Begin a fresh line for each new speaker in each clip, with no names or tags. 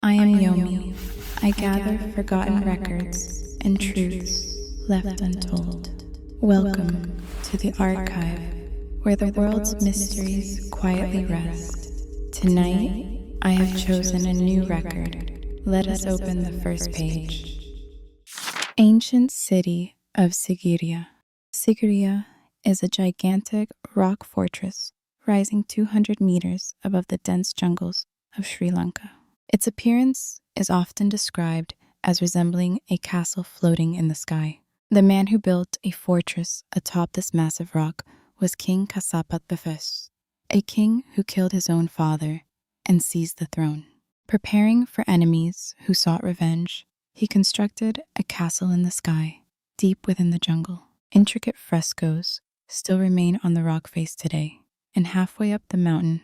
I am Yomi. I gather forgotten records and truths left untold. Welcome to the archive where the world's mysteries quietly rest. Tonight, I have chosen a new record. Let us open the first page. Ancient city of Sigiriya. Sigiriya is a gigantic rock fortress rising 200 meters above the dense jungles of Sri Lanka. Its appearance is often described as resembling a castle floating in the sky. The man who built a fortress atop this massive rock was King Kasapat I, a king who killed his own father and seized the throne. Preparing for enemies who sought revenge, he constructed a castle in the sky, deep within the jungle. Intricate frescoes still remain on the rock face today, and halfway up the mountain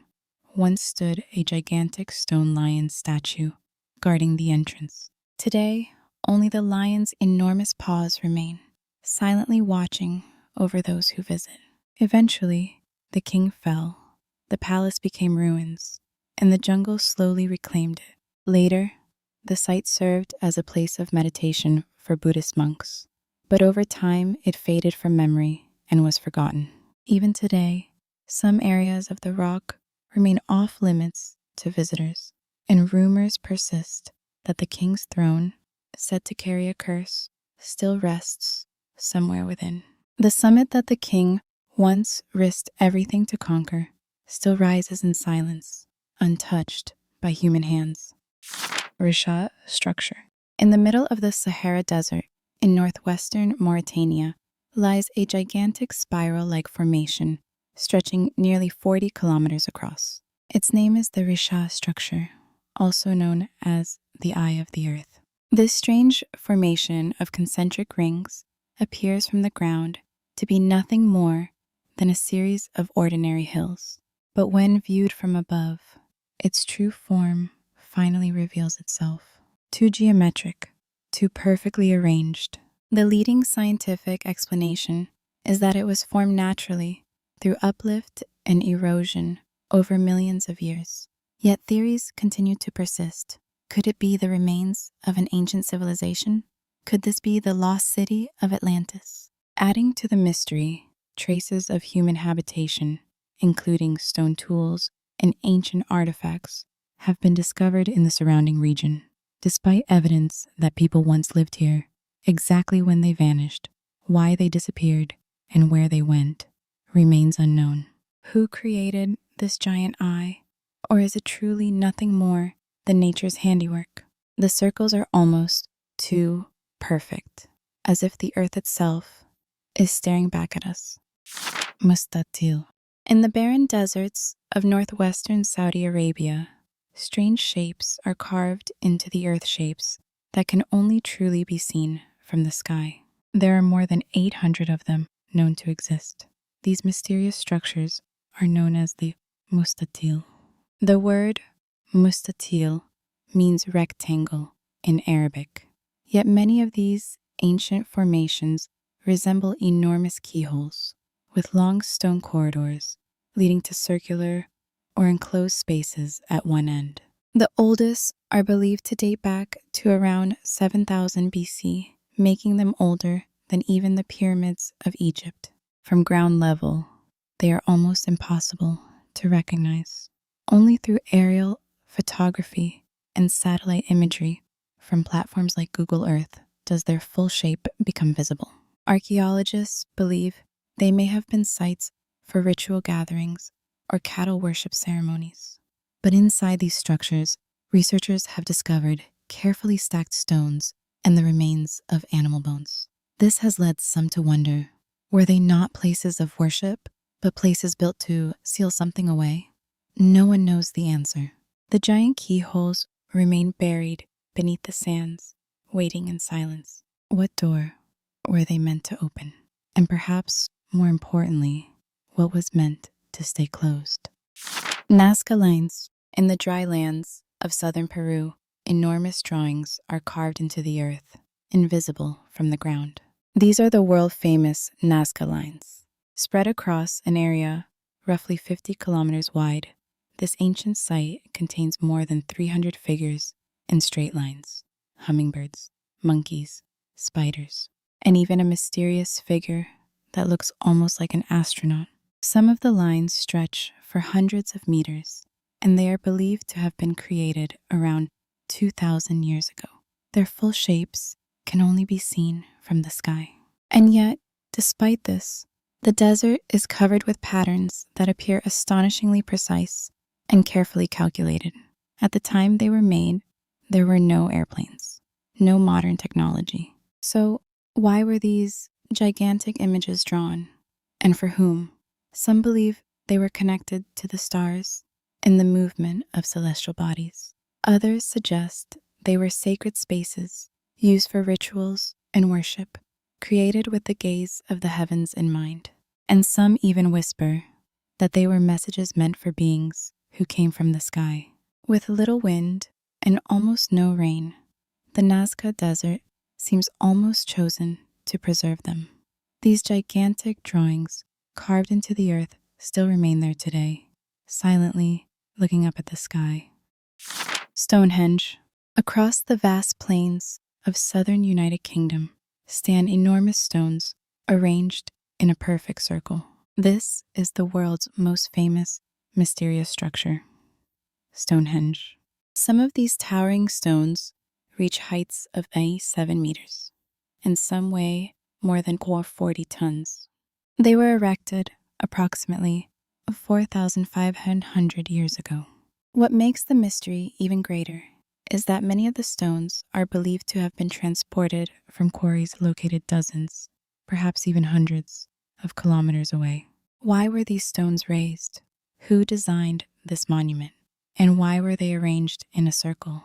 once stood a gigantic stone lion statue guarding the entrance. Today, only the lion's enormous paws remain, silently watching over those who visit. Eventually, the king fell, the palace became ruins, and the jungle slowly reclaimed it. Later, the site served as a place of meditation for Buddhist monks, but over time it faded from memory and was forgotten. Even today, some areas of the rock remain off limits to visitors, and rumors persist that the king's throne, said to carry a curse, still rests somewhere within. The summit that the king once risked everything to conquer still rises in silence, untouched by human hands. Richat structure. In the middle of the Sahara Desert in northwestern Mauritania lies a gigantic spiral-like formation stretching nearly 40 kilometers across. Its name is the Richat structure, also known as the Eye of the Earth. This strange formation of concentric rings appears from the ground to be nothing more than a series of ordinary hills. But when viewed from above, its true form finally reveals itself. Too geometric, too perfectly arranged. The leading scientific explanation is that it was formed naturally through uplift and erosion over millions of years. Yet theories continue to persist. Could it be the remains of an ancient civilization? Could this be the lost city of Atlantis? Adding to the mystery, traces of human habitation, including stone tools and ancient artifacts, have been discovered in the surrounding region. Despite evidence that people once lived here, exactly when they vanished, why they disappeared, and where they went remains unknown. Who created this giant eye? Or is it truly nothing more than nature's handiwork? The circles are almost too perfect, as if the earth itself is staring back at us. Mustatil. In the barren deserts of northwestern Saudi Arabia, strange shapes are carved into the earth shapes that can only truly be seen from the sky. There are more than 800 of them known to exist. These mysterious structures are known as the Mustatil. The word Mustatil means rectangle in Arabic, yet many of these ancient formations resemble enormous keyholes with long stone corridors leading to circular or enclosed spaces at one end. The oldest are believed to date back to around 7000 BC, making them older than even the pyramids of Egypt. From ground level, they are almost impossible to recognize. Only through aerial photography and satellite imagery from platforms like Google Earth does their full shape become visible. Archaeologists believe they may have been sites for ritual gatherings or cattle worship ceremonies. But inside these structures, researchers have discovered carefully stacked stones and the remains of animal bones. This has led some to wonder, were they not places of worship, but places built to seal something away? No one knows the answer. The giant keyholes remain buried beneath the sands, waiting in silence. What door were they meant to open? And perhaps, more importantly, what was meant to stay closed? Nazca lines. In the dry lands of southern Peru, enormous drawings are carved into the earth, invisible from the ground. These are the world-famous Nazca lines. Spread across an area roughly 50 kilometers wide, this ancient site contains more than 300 figures in straight lines, hummingbirds, monkeys, spiders, and even a mysterious figure that looks almost like an astronaut. Some of the lines stretch for hundreds of meters, and they are believed to have been created around 2,000 years ago. Their full shapes can only be seen from the sky. And yet, despite this, the desert is covered with patterns that appear astonishingly precise and carefully calculated. At the time they were made, there were no airplanes, no modern technology. So why were these gigantic images drawn? And for whom? Some believe they were connected to the stars and the movement of celestial bodies. Others suggest they were sacred spaces used for rituals and worship, created with the gaze of the heavens in mind. And some even whisper that they were messages meant for beings who came from the sky. With little wind and almost no rain, the Nazca Desert seems almost chosen to preserve them. These gigantic drawings carved into the earth still remain there today, silently looking up at the sky. Stonehenge. Across the vast plains of southern United Kingdom stand enormous stones arranged in a perfect circle. This is the world's most famous, mysterious structure, Stonehenge. Some of these towering stones reach heights of 97 meters, and some weigh more than 40 tons. They were erected approximately 4,500 years ago. What makes the mystery even greater is that many of the stones are believed to have been transported from quarries located dozens, perhaps even hundreds, of kilometers away. Why were these stones raised? Who designed this monument? And why were they arranged in a circle?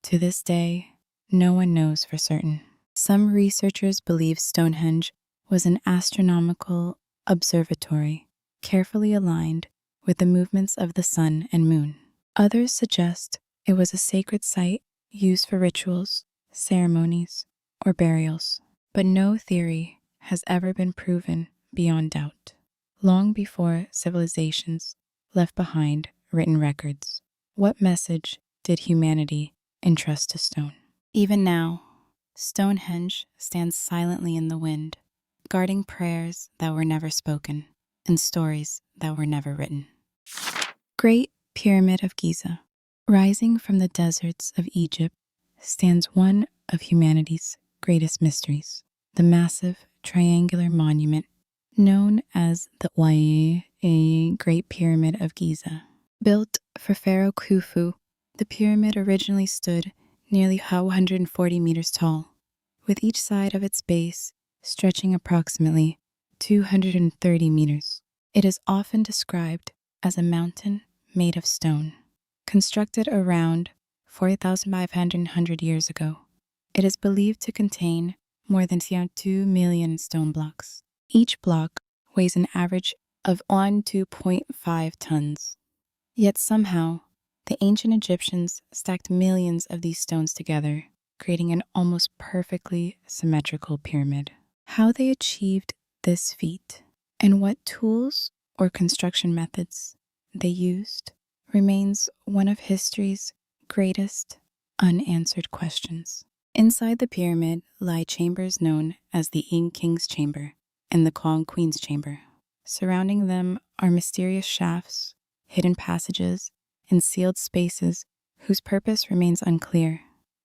To this day, no one knows for certain. Some researchers believe Stonehenge was an astronomical observatory, carefully aligned with the movements of the sun and moon. Others suggest it was a sacred site used for rituals, ceremonies, or burials. But no theory has ever been proven beyond doubt. Long before civilizations left behind written records, what message did humanity entrust to stone? Even now, Stonehenge stands silently in the wind, guarding prayers that were never spoken and stories that were never written. Great Pyramid of Giza. Rising from the deserts of Egypt stands one of humanity's greatest mysteries, the massive triangular monument known as the Great Pyramid of Giza. Built for Pharaoh Khufu, the pyramid originally stood nearly 140 meters tall, with each side of its base stretching approximately 230 meters. It is often described as a mountain made of stone. Constructed around 4,500 years ago, it is believed to contain more than 2 million stone blocks. Each block weighs an average of 2.5 tons. Yet somehow, the ancient Egyptians stacked millions of these stones together, creating an almost perfectly symmetrical pyramid. How they achieved this feat and what tools or construction methods they used remains one of history's greatest unanswered questions. Inside the pyramid lie chambers known as the Ing King's Chamber and the Kong Queen's Chamber. Surrounding them are mysterious shafts, hidden passages, and sealed spaces whose purpose remains unclear.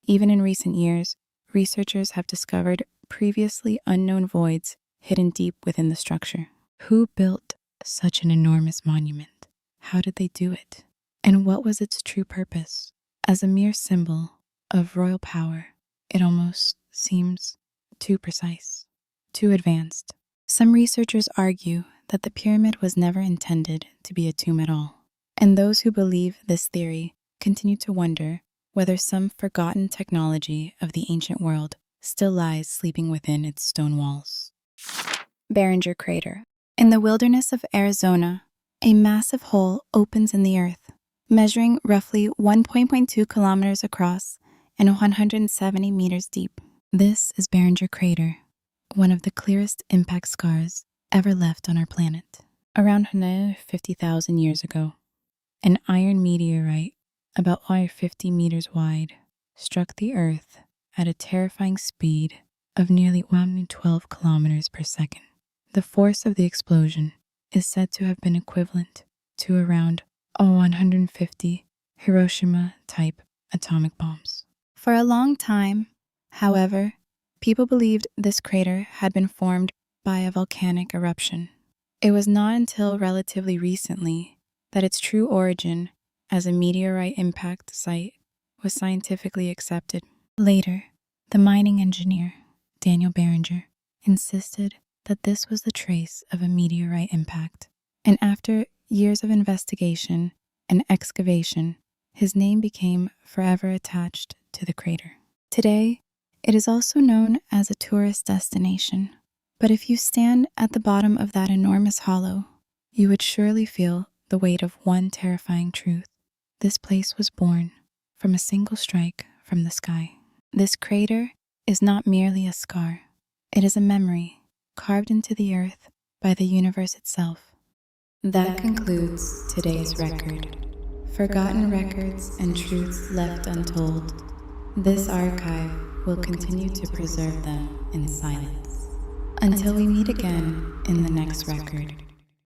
Even in recent years, researchers have discovered previously unknown voids hidden deep within the structure. Who built such an enormous monument? How did they do it? And what was its true purpose? As a mere symbol of royal power, it almost seems too precise, too advanced. Some researchers argue that the pyramid was never intended to be a tomb at all, and those who believe this theory continue to wonder whether some forgotten technology of the ancient world still lies sleeping within its stone walls. Barringer Crater. In the wilderness of Arizona, a massive hole opens in the earth, measuring roughly 1.2 kilometers across and 170 meters deep. This is Barringer Crater, one of the clearest impact scars ever left on our planet. Around 150,000 years ago, an iron meteorite about 50 meters wide struck the Earth at a terrifying speed of nearly 112 kilometers per second. The force of the explosion is said to have been equivalent to around 150 Hiroshima-type atomic bombs. For a long time, however, people believed this crater had been formed by a volcanic eruption. It was not until relatively recently that its true origin as a meteorite impact site was scientifically accepted. Later, the mining engineer, Daniel Barringer, insisted that this was the trace of a meteorite impact. And after years of investigation and excavation, his name became forever attached to the crater. Today, it is also known as a tourist destination. But if you stand at the bottom of that enormous hollow, you would surely feel the weight of one terrifying truth. This place was born from a single strike from the sky. This crater is not merely a scar. It is a memory carved into the earth by the universe itself. That concludes today's record. Forgotten records and truths left untold. This archive will continue to preserve them in silence. Until we meet again in the next record.